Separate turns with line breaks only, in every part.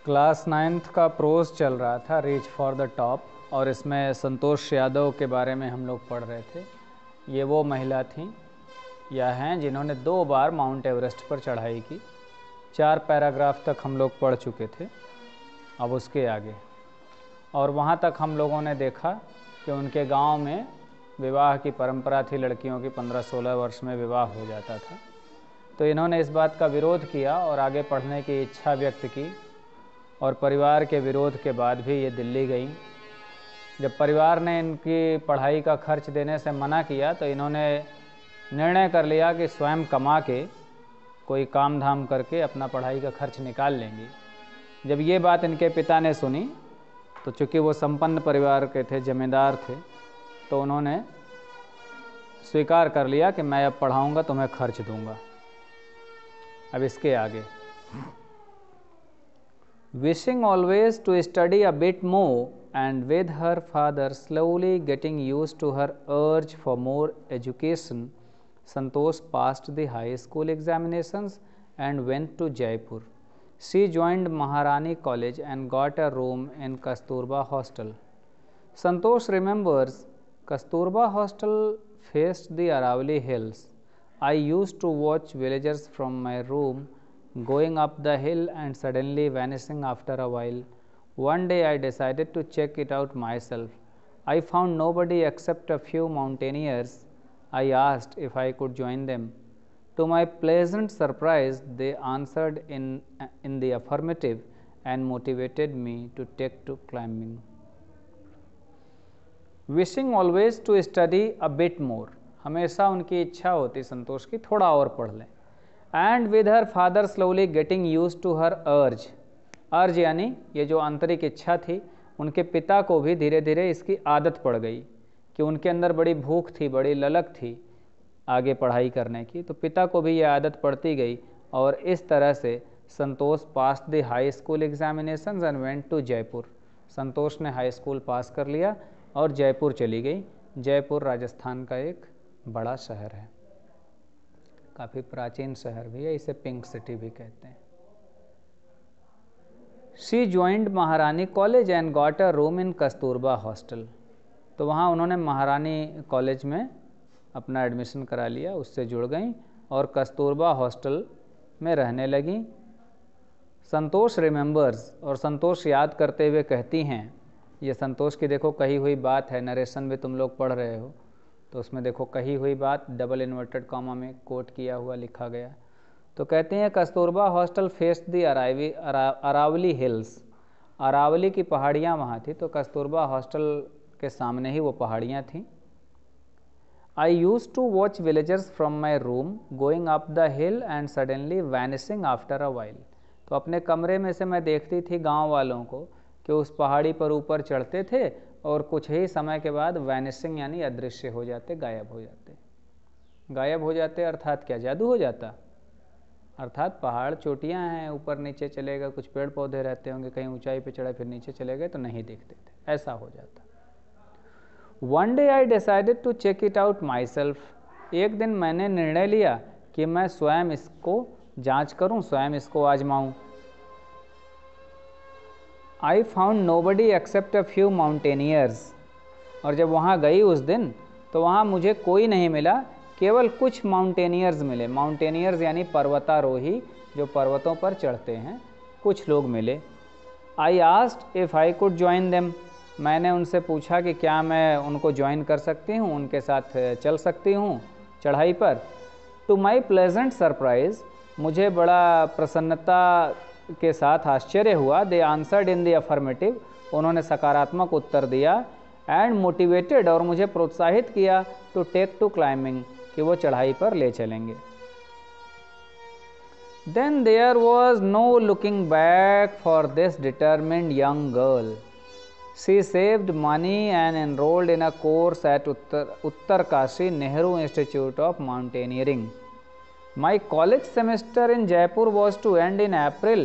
Class 9th का pros चल रहा था, रीच फॉर द टॉप, और इसमें संतोष यादव के बारे में हम लोग पढ़ रहे थे। ये वो महिला थीं या हैं जिन्होंने 2 बार माउंट एवरेस्ट पर चढ़ाई की। 4 पैराग्राफ तक हम लोग पढ़ चुके थे, अब उसके आगे। और वहाँ तक हम लोगों ने देखा कि उनके गांव में विवाह की परंपरा थी, लड़कियों की 15-16 वर्ष में विवाह हो जाता था। तो इन्होंने इस बात का विरोध किया और आगे पढ़ने की इच्छा व्यक्त की, और परिवार के विरोध के बाद भी ये दिल्ली गई। जब परिवार ने इनकी पढ़ाई का खर्च देने से मना किया तो इन्होंने निर्णय कर लिया कि स्वयं कमा के कोई काम धाम करके अपना पढ़ाई का खर्च निकाल लेंगी। जब ये बात इनके पिता ने सुनी तो चूँकि वो संपन्न परिवार के थे, जमींदार थे, तो उन्होंने स्वीकार कर लिया कि मैं अब पढ़ाऊँगा, तुम्हें खर्च दूँगा। अब इसके आगे, wishing always to study a bit more, and with her father slowly getting used to her urge for more education, Santosh passed the high school examinations and went to Jaipur. She joined Maharani College and got a room in Kasturba Hostel. Santosh remembers, Kasturba Hostel faced the Aravalli Hills. I used to watch villagers from my room going up the hill and suddenly vanishing after a while. One day I decided to check it out myself. I found nobody except a few mountaineers. I asked if I could join them. To my pleasant surprise, they answered in the affirmative and motivated me to take to climbing. Wishing always to study a bit more. हमेशा उनकी इच्छा होती संतोष की थोड़ा और पढ़ लें। And with her father slowly getting used to her urge. Urge यानी ये जो आंतरिक इच्छा थी, उनके पिता को भी धीरे धीरे इसकी आदत पड़ गई कि उनके अंदर बड़ी भूख थी, बड़ी ललक थी आगे पढ़ाई करने की, तो पिता को भी ये आदत पड़ती गई। और इस तरह से Santosh pass the high school examination and went to Jaipur. Santosh ने हाई स्कूल पास कर लिया और जयपुर चली गई। जयपुर राजस्थान का एक बड़ा शहर है, काफ़ी प्राचीन शहर भी है, इसे पिंक सिटी भी कहते हैं। शी ज्वाइंड महारानी college and got a room in Kasturba hostel. तो वहाँ उन्होंने महारानी कॉलेज में अपना एडमिशन करा लिया, उससे जुड़ गई और कस्तूरबा हॉस्टल में रहने लगी। संतोष रिमेंबर्स, और संतोष याद करते हुए कहती हैं, ये संतोष की देखो कही हुई बात है, नरेशन भी तुम लोग पढ़ रहे हो तो उसमें देखो कही हुई बात डबल इन्वर्टेड कॉमा में कोट किया हुआ लिखा गया। तो कहते हैं कस्तूरबा हॉस्टल फेस्ड दी अरावली हिल्स। अरावली की पहाड़ियाँ वहाँ थी, तो कस्तूरबा हॉस्टल के सामने ही वो पहाड़ियाँ थीं। I use to watch villagers from my room going up the hill and suddenly vanishing after a while. तो अपने कमरे में से मैं देखती थी गाँव वालों को कि उस पहाड़ी पर ऊपर चढ़ते थे और कुछ ही समय के बाद वैनिसिंग यानी अदृश्य हो जाते, गायब हो जाते। गायब हो जाते अर्थात क्या, जादू हो जाता? अर्थात पहाड़ चोटियाँ हैं, ऊपर नीचे चले गए, कुछ पेड़ पौधे रहते होंगे, कहीं ऊंचाई पे चढ़े फिर नीचे चले गए तो नहीं दिखते थे, ऐसा हो जाता। One day I decided to check it out myself. एक दिन मैंने निर्णय लिया कि मैं स्वयं इसको जांच करूं, स्वयं इसको आजमाऊं। I found nobody except a few mountaineers. और जब वहाँ गई उस दिन तो वहाँ मुझे कोई नहीं मिला, केवल कुछ माउंटेनियर्स मिले। माउंटेनियर्स यानी पर्वतारोही, जो पर्वतों पर चढ़ते हैं, कुछ लोग मिले। I asked if I could join them. मैंने उनसे पूछा कि क्या मैं उनको ज्वाइन कर सकती हूँ, उनके साथ चल सकती हूँ चढ़ाई पर। टू माई प्लेजेंट सरप्राइज, मुझे बड़ा प्रसन्नता के साथ आश्चर्य हुआ। दे आंसर्ड इन द अफर्मेटिव, उन्होंने सकारात्मक उत्तर दिया। एंड मोटिवेटेड, और मुझे प्रोत्साहित किया टू टेक टू क्लाइंबिंग, कि वो चढ़ाई पर ले चलेंगे। Then there was no looking back for this determined young girl. She saved money and enrolled in a course at Uttarkashi Nehru Institute of Mountaineering. My college semester in Jaipur was to end in April,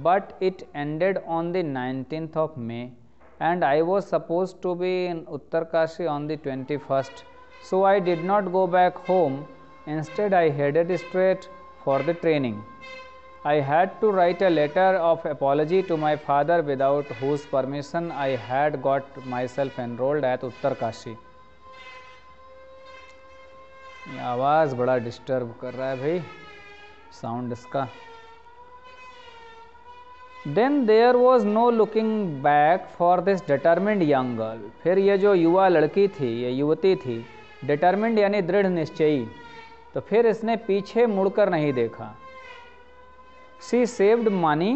but it ended on the 19th of May, and I was supposed to be in Uttarkashi on the 21st, so I did not go back home. Instead, I headed straight for the training. I had to write a letter of apology to my father without whose permission I had got myself enrolled at Uttarkashi. ये आवाज़ बड़ा disturb कर रहा है भाई, sound इसका। Then there was no looking back for this determined young girl। फिर ये जो युवा लड़की थी, ये युवती थी, डिटर्मिंड यानी दृढ़ निश्चयी, तो फिर इसने पीछे मुड़कर नहीं देखा। She saved money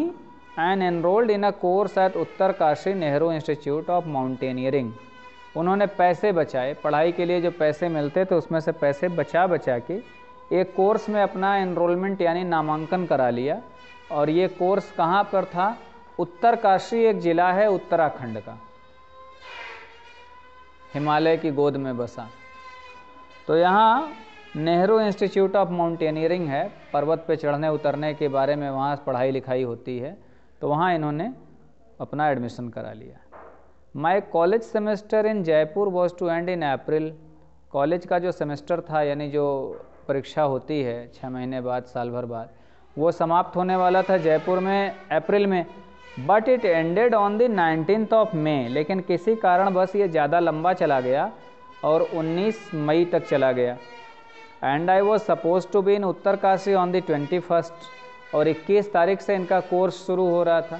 and enrolled in a course at Uttarkashi Nehru Institute of mountaineering. उन्होंने पैसे बचाए, पढ़ाई के लिए जो पैसे मिलते थे उसमें से पैसे बचा के एक कोर्स में अपना एनरोलमेंट यानी नामांकन करा लिया। और ये कोर्स कहाँ पर था? उत्तरकाशी एक ज़िला है उत्तराखंड का, हिमालय की गोद में बसा। तो यहाँ नेहरू इंस्टीट्यूट ऑफ माउंटेनियरिंग है, पर्वत पे चढ़ने उतरने के बारे में वहाँ पढ़ाई लिखाई होती है, तो वहाँ इन्होंने अपना एडमिशन करा लिया। My college semester in Jaipur was to end in April. College का जो सेमेस्टर था यानी जो परीक्षा होती है 6 महीने बाद, साल भर बाद, वो समाप्त होने वाला था जयपुर में अप्रैल में। But it ended on the 19th of May। लेकिन किसी कारण बस ये ज़्यादा लंबा चला गया और 19 मई तक चला गया। And I was suppose to be in Uttarkashi on the 21st। और 21 तारीख से इनका कोर्स शुरू हो रहा था,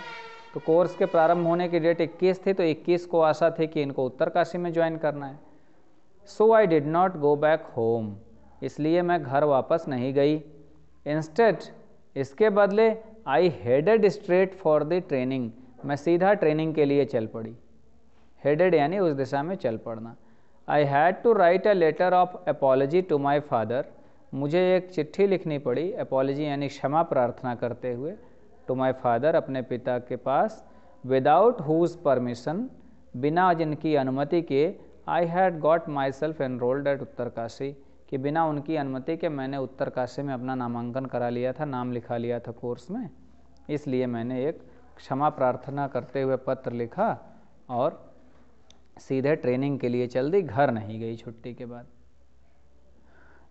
तो कोर्स के प्रारंभ होने की डेट 21 थी, तो 21 को आशा थी कि इनको उत्तरकाशी में ज्वाइन करना है। So I did not go back home. इसलिए मैं घर वापस नहीं गई। इंस्टेड, इसके बदले, I headed straight for the training. मैं सीधा ट्रेनिंग के लिए चल पड़ी। हेडेड यानी उस दिशा में चल पड़ना। I had to write a letter of apology to my father. मुझे एक चिट्ठी लिखनी पड़ी, अपॉलजी यानी क्षमा प्रार्थना करते हुए, टू माई फादर अपने पिता के पास, विदाउट हुज परमिशन बिना जिनकी अनुमति के, I had got myself enrolled at Uttarkashi, कि बिना उनकी अनुमति के मैंने उत्तरकाशी में अपना नामांकन करा लिया था, नाम लिखा लिया था कोर्स में। इसलिए मैंने एक क्षमा प्रार्थना करते हुए पत्र लिखा और सीधे ट्रेनिंग के लिए चल दी, घर नहीं गई छुट्टी के बाद।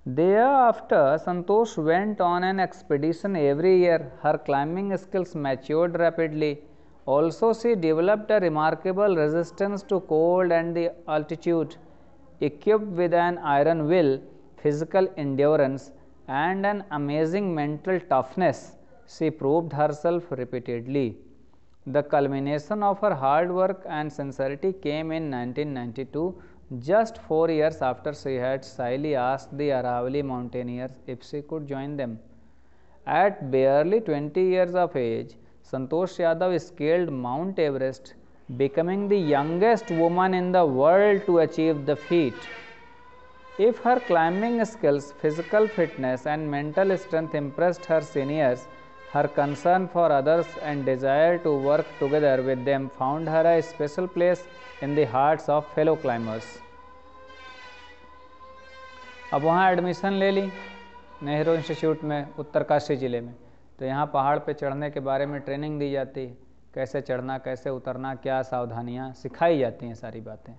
Thereafter, Santosh went on an expedition every year. Her climbing skills matured rapidly. Also, she developed a remarkable resistance to cold and the altitude. Equipped with an iron will, physical endurance, and an amazing mental toughness, she proved herself repeatedly. The culmination of her hard work and sincerity came in 1992, just 4 years after she had shyly asked the Aravalli mountaineers if she could join them. At barely 20 years of age, Santosh Yadav scaled Mount Everest, becoming the youngest woman in the world to achieve the feat. If her climbing skills, physical fitness, and mental strength impressed her seniors, her concern for others and desire to work together with them found her a special place in the hearts of fellow climbers. अब वहाँ admission ले ली Nehru institute में उत्तरकाशी ज़िले में, तो यहाँ पहाड़ पे चढ़ने के बारे में ट्रेनिंग दी जाती है, कैसे चढ़ना, कैसे उतरना, क्या सावधानियाँ सिखाई जाती हैं, सारी बातें।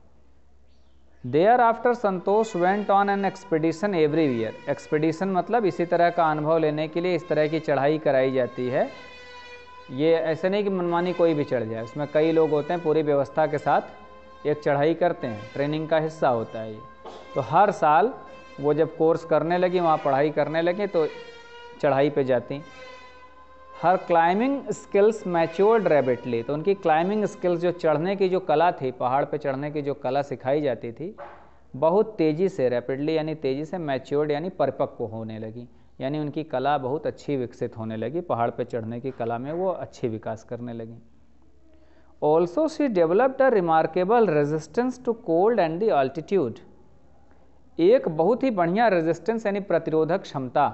Thereafter, Santosh went on an expedition every year. Expedition मतलब इसी तरह का अनुभव लेने के लिए इस तरह की चढ़ाई कराई जाती है। ये ऐसे नहीं कि मनमानी कोई भी चढ़ जाए, उसमें कई लोग होते हैं, पूरी व्यवस्था के साथ एक चढ़ाई करते हैं, ट्रेनिंग का हिस्सा होता है ये। तो हर साल वो जब कोर्स करने लगी, वहाँ पढ़ाई करने लगी, तो चढ़ाई पे जाती। हर क्लाइंबिंग स्किल्स मैच्योर्ड रैपिडली। तो उनकी क्लाइंबिंग स्किल्स, जो चढ़ने की जो कला थी, पहाड़ पे चढ़ने की जो कला सिखाई जाती थी, बहुत तेज़ी से, रैपिडली यानी तेज़ी से, मैच्योर्ड यानी परिपक्व होने लगी, यानी उनकी कला बहुत अच्छी विकसित होने लगी, पहाड़ पे चढ़ने की कला में वो अच्छी विकास करने लगी। Also she developed a remarkable resistance to cold and the altitude. एक बहुत ही बढ़िया रेजिस्टेंस यानी प्रतिरोधक क्षमता।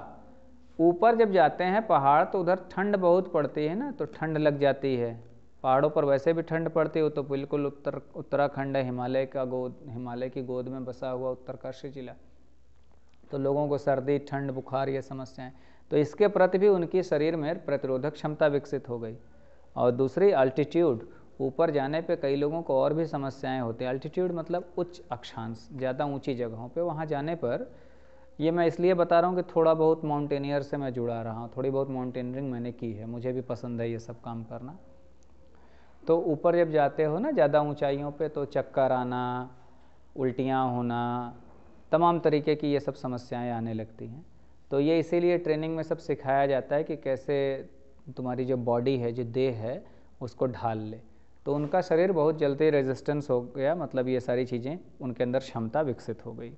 ऊपर जब जाते हैं पहाड़ तो उधर ठंड बहुत पड़ती है ना, तो ठंड लग जाती है। पहाड़ों पर वैसे भी ठंड पड़ती हो, तो बिल्कुल उत्तराखंड है, हिमालय की गोद में बसा हुआ उत्तरकाशी जिला, तो लोगों को सर्दी, ठंड, बुखार, ये समस्याएं, तो इसके प्रति भी उनकी शरीर में प्रतिरोधक क्षमता विकसित हो गई। और दूसरी अल्टीट्यूड, ऊपर जाने पे कई लोगों को और भी समस्याएं होती हैं। अल्टीट्यूड मतलब उच्च अक्षांश, ज़्यादा ऊंची जगहों पे वहाँ जाने पर ये मैं इसलिए बता रहा हूँ कि थोड़ा बहुत माउंटेनियर से मैं जुड़ा रहा हूँ, थोड़ी बहुत माउंटेनियरिंग मैंने की है, मुझे भी पसंद है ये सब काम करना। तो ऊपर जब जाते हो ना ज़्यादा ऊंचाइयों पे, तो चक्कर आना, उल्टियाँ होना, तमाम तरीके की ये सब समस्याएं आने लगती हैं। तो ये इसीलिए ट्रेनिंग में सब सिखाया जाता है कि कैसे तुम्हारी जो बॉडी है, जो देह है, उसको ढाल ले। तो उनका शरीर बहुत जल्दी रेजिस्टेंस हो गया, मतलब ये सारी चीज़ें उनके अंदर क्षमता विकसित हो गई।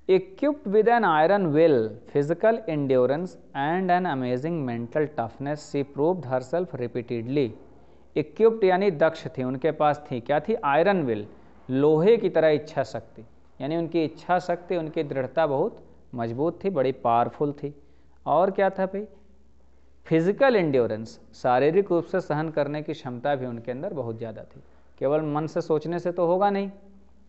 Equipped with an iron will, physical endurance and an amazing mental toughness, she proved herself repeatedly. Equipped यानी दक्ष थी, उनके पास थी, क्या थी? आयरन विल, लोहे की तरह इच्छा शक्ति, यानी उनकी इच्छा शक्ति, उनकी दृढ़ता बहुत मजबूत थी, बड़ी पावरफुल थी। और क्या था भाई? फिजिकल एंड्योरेंस, शारीरिक रूप से सहन करने की क्षमता भी उनके अंदर बहुत ज़्यादा थी। केवल मन से सोचने से तो होगा नहीं,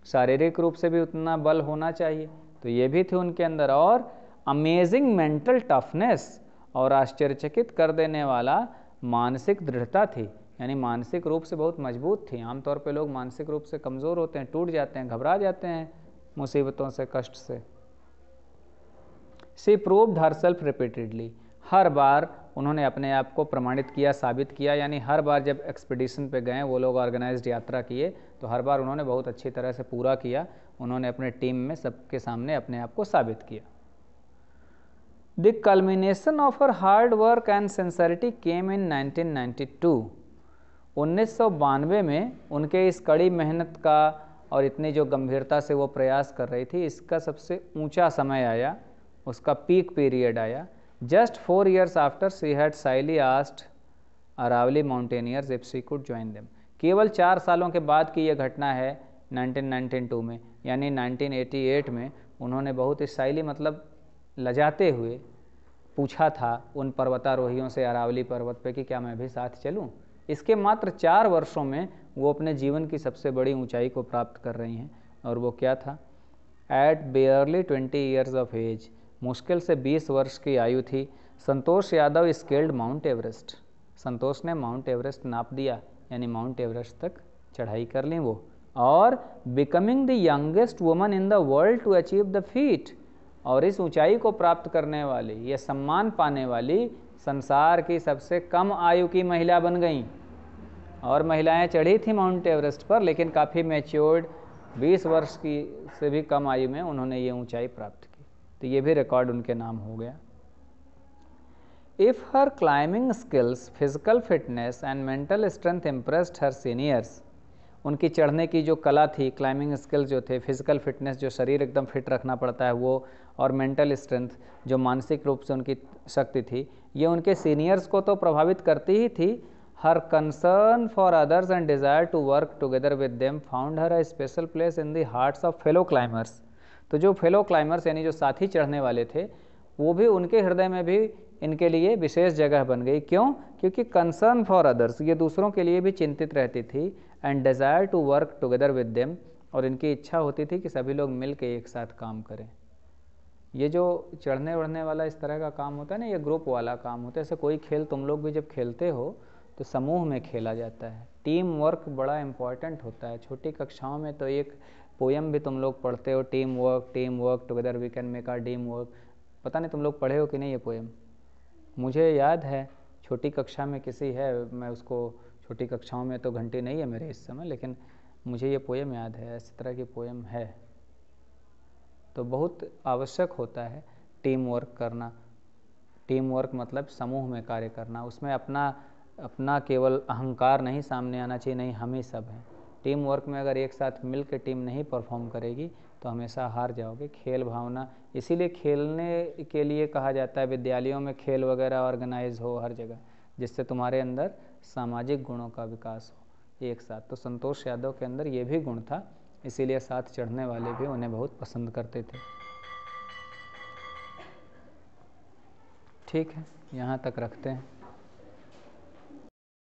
शारीरिक रूप से भी उतना बल होना चाहिए, तो ये भी थी उनके अंदर। और अमेजिंग मेंटल टफनेस, और आश्चर्यचकित कर देने वाला मानसिक दृढ़ता थी, यानी मानसिक रूप से बहुत मजबूत थी। आमतौर पे लोग मानसिक रूप से कमज़ोर होते हैं, टूट जाते हैं, घबरा जाते हैं मुसीबतों से, कष्ट से। शी प्रूव्ड हरसेल्फ रिपीटेडली, हर बार उन्होंने अपने आप को प्रमाणित किया, साबित किया, यानी हर बार जब एक्सपीडिशन पे गए, वो लोग ऑर्गेनाइज्ड यात्रा किए, तो हर बार उन्होंने बहुत अच्छी तरह से पूरा किया, उन्होंने अपने टीम में सबके सामने अपने आप को साबित किया। The culmination of her hard work and sincerity came in 1992। 1992 में उनके इस कड़ी मेहनत का और इतनी जो गंभीरता से वो प्रयास कर रही थी, इसका सबसे ऊंचा समय आया, उसका पीक पीरियड आया। Just 4 years after she had shyly asked Aravalli mountaineers if she could join them. केवल 4 सालों के बाद की यह घटना है 1992 में, यानी 1988 में उन्होंने बहुत साइली मतलब लजाते हुए पूछा था उन पर्वतारोहियों से अरावली पर्वत पे कि क्या मैं भी साथ चलूं। इसके मात्र 4 वर्षों में वो अपने जीवन की सबसे बड़ी ऊंचाई को प्राप्त कर रही हैं, और वो क्या था? At barely 20 years of age, मुश्किल से 20 वर्ष की आयु थी, Santosh Yadav scaled Mount Everest. Santosh ने माउंट एवरेस्ट नाप दिया, यानी माउंट एवरेस्ट तक चढ़ाई कर ली वो, और becoming the youngest woman in the world to achieve the feat, और इस ऊंचाई को प्राप्त करने वाली, ये सम्मान पाने वाली संसार की सबसे कम आयु की महिला बन गई। और महिलाएं चढ़ी थी माउंट एवरेस्ट पर, लेकिन काफ़ी मैच्योर्ड 20 वर्ष की से भी कम आयु में उन्होंने ये ऊंचाई प्राप्त की, तो ये भी रिकॉर्ड उनके नाम हो गया। If her climbing skills, physical fitness and mental strength impressed her seniors, उनकी चढ़ने की जो कला थी, क्लाइंबिंग स्किल्स जो थे, फिजिकल फिटनेस जो शरीर एकदम फिट रखना पड़ता है वो, और मेंटल स्ट्रेंथ जो मानसिक रूप से उनकी शक्ति थी, ये उनके सीनियर्स को तो प्रभावित करती ही थी। Her concern for others and desire to work together with them found her a special place in the hearts of fellow climbers. तो जो फेलो क्लाइंबर्स यानी जो साथी चढ़ने वाले थे, वो भी उनके हृदय में भी इनके लिए विशेष जगह बन गई। क्यों? क्योंकि कंसर्न फॉर अदर्स, ये दूसरों के लिए भी चिंतित रहती थी, and desire to work together with them, और इनकी इच्छा होती थी कि सभी लोग मिल के एक साथ काम करें। ये जो चढ़ने बढ़ने वाला इस तरह का काम होता है ना, ये ग्रुप वाला काम होता है। ऐसे कोई खेल तुम लोग भी जब खेलते हो तो समूह में खेला जाता है, टीम वर्क बड़ा इम्पॉर्टेंट होता है। छोटी कक्षाओं में तो एक पोयम भी तुम लोग पढ़ते हो, team work together we can make our team work. पता नहीं तुम लोग पढ़े हो कि नहीं ये पोयम? मुझे याद है छोटी कक्षा में किसी है, मैं उसको, छोटी कक्षाओं में तो घंटी नहीं है मेरे इस समय, लेकिन मुझे ये पोयम याद है, इस तरह की पोयम है। तो बहुत आवश्यक होता है टीम वर्क करना। टीम वर्क मतलब समूह में कार्य करना, उसमें अपना केवल अहंकार नहीं सामने आना चाहिए, नहीं हम ही सब हैं। टीम वर्क में अगर एक साथ मिल के टीम नहीं परफॉर्म करेगी तो हमेशा हार जाओगे। खेल भावना, इसीलिए खेलने के लिए कहा जाता है विद्यालयों में खेल वगैरह ऑर्गेनाइज हो हर जगह, जिससे तुम्हारे अंदर सामाजिक गुणों का विकास हो एक साथ। तो संतोष यादव के अंदर ये भी गुण था, इसीलिए साथ चढ़ने वाले भी उन्हें बहुत पसंद करते थे। ठीक है, यहाँ तक रखते हैं।